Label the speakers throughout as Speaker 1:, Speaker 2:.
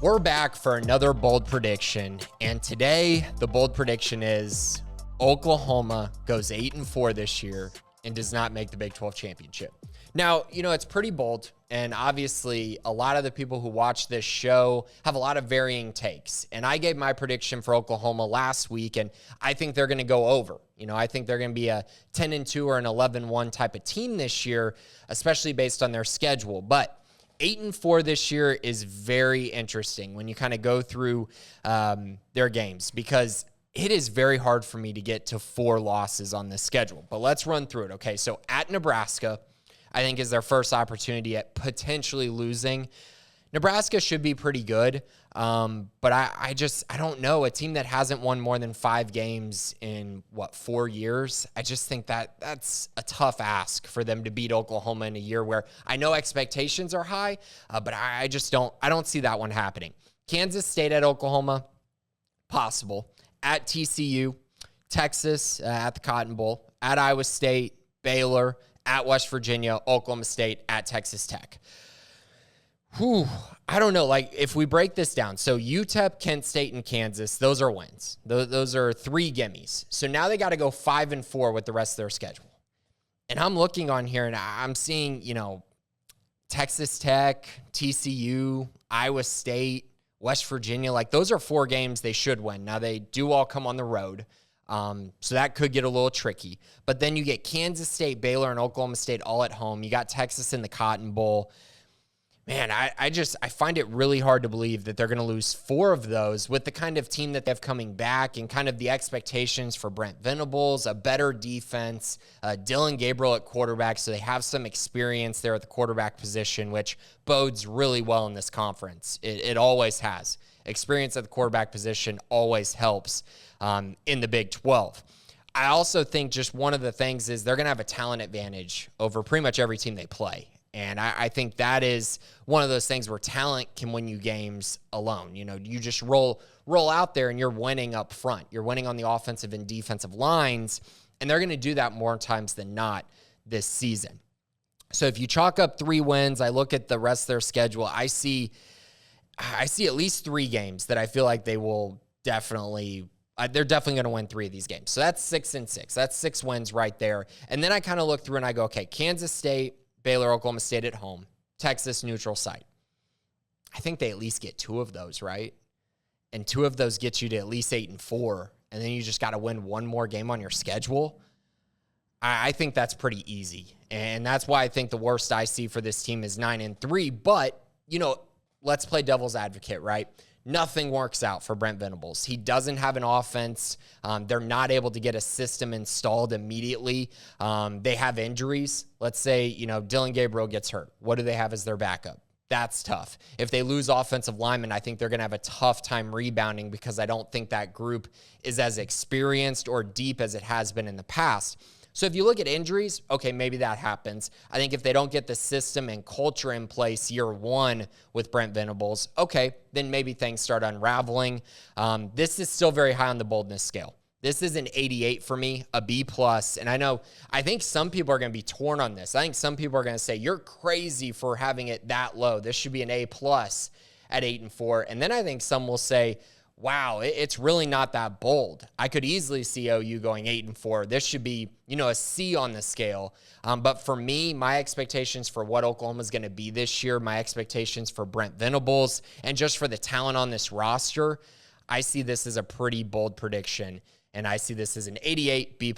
Speaker 1: We're back for another bold prediction, and today the bold prediction is Oklahoma goes 8-4 this year and does not make the Big 12 championship. Now, it's pretty bold, and obviously a lot of the people who watch this show have a lot of varying takes, and I gave my prediction for Oklahoma last week, and I think they're going to go over. I think they're going to be a 10-2 or an 11-1 type of team this year, especially based on their schedule, but 8-4 this year is very interesting when you kind of go through their games, because it is very hard for me to get to 4 losses on this schedule. But let's run through it. Okay, so at Nebraska, I think is their first opportunity at potentially losing. Nebraska should be pretty good, but I don't know. A team that hasn't won more than 5 games in, 4 years? I just think that's a tough ask for them to beat Oklahoma in a year where I know expectations are high, but I don't see that one happening. Kansas State at Oklahoma, possible. At TCU, Texas at the Cotton Bowl, at Iowa State, Baylor, at West Virginia, Oklahoma State, at Texas Tech. I don't know. If we break this down, so UTEP, Kent State, and Kansas, those are wins. Those are 3 gimmies. So now they got to go 5-4 with the rest of their schedule. And I'm looking on here, and I'm seeing, Texas Tech, TCU, Iowa State, West Virginia. Those are 4 games they should win. Now, they do all come on the road. So that could get a little tricky. But then you get Kansas State, Baylor, and Oklahoma State all at home. You got Texas in the Cotton Bowl. Man, I find it really hard to believe that they're going to lose 4 of those with the kind of team that they have coming back and kind of the expectations for Brent Venables, a better defense, Dylan Gabriel at quarterback, so they have some experience there at the quarterback position, which bodes really well in this conference. It always has. Experience at the quarterback position always helps in the Big 12. I also think just one of the things is they're going to have a talent advantage over pretty much every team they play. And I think that is one of those things where talent can win you games alone. You just roll out there and you're winning up front. You're winning on the offensive and defensive lines, and they're going to do that more times than not this season. So if you chalk up 3 wins, I look at the rest of their schedule, I see at least 3 games that I feel like they will definitely they're definitely going to win 3 of these games. So that's 6-6. That's 6 wins right there. And then I kind of look through and I go, okay, Kansas State, Baylor, Oklahoma State at home, Texas neutral site. I think they at least get 2 of those, right? And 2 of those get you to at least 8-4, and then you just got to win 1 more game on your schedule. I think that's pretty easy, and that's why I think the worst I see for this team is 9-3. But, let's play devil's advocate, right? Nothing works out for Brent Venables. He doesn't have an offense. They're not able to get a system installed immediately. They have injuries. Let's say, Dylan Gabriel gets hurt. What do they have as their backup? That's tough. If they lose offensive linemen, I think they're going to have a tough time rebounding because I don't think that group is as experienced or deep as it has been in the past. So if you look at injuries, okay, maybe that happens. I think if they don't get the system and culture in place year 1 with Brent Venables, okay, then maybe things start unraveling. This is still very high on the boldness scale. This is an 88 for me, a B+. And I think some people are going to be torn on this. I think some people are going to say, you're crazy for having it that low. This should be an A+ at 8-4. And then I think some will say, wow, it's really not that bold. I could easily see OU going 8-4. This should be, a C on the scale. But for me, my expectations for what Oklahoma is going to be this year, my expectations for Brent Venables, and just for the talent on this roster, I see this as a pretty bold prediction. And I see this as an 88 B+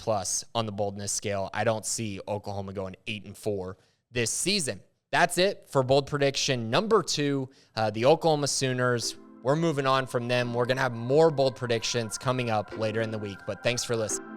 Speaker 1: on the boldness scale. I don't see Oklahoma going 8-4 this season. That's it for bold prediction number 2, the Oklahoma Sooners. We're moving on from them. We're going to have more bold predictions coming up later in the week, but thanks for listening.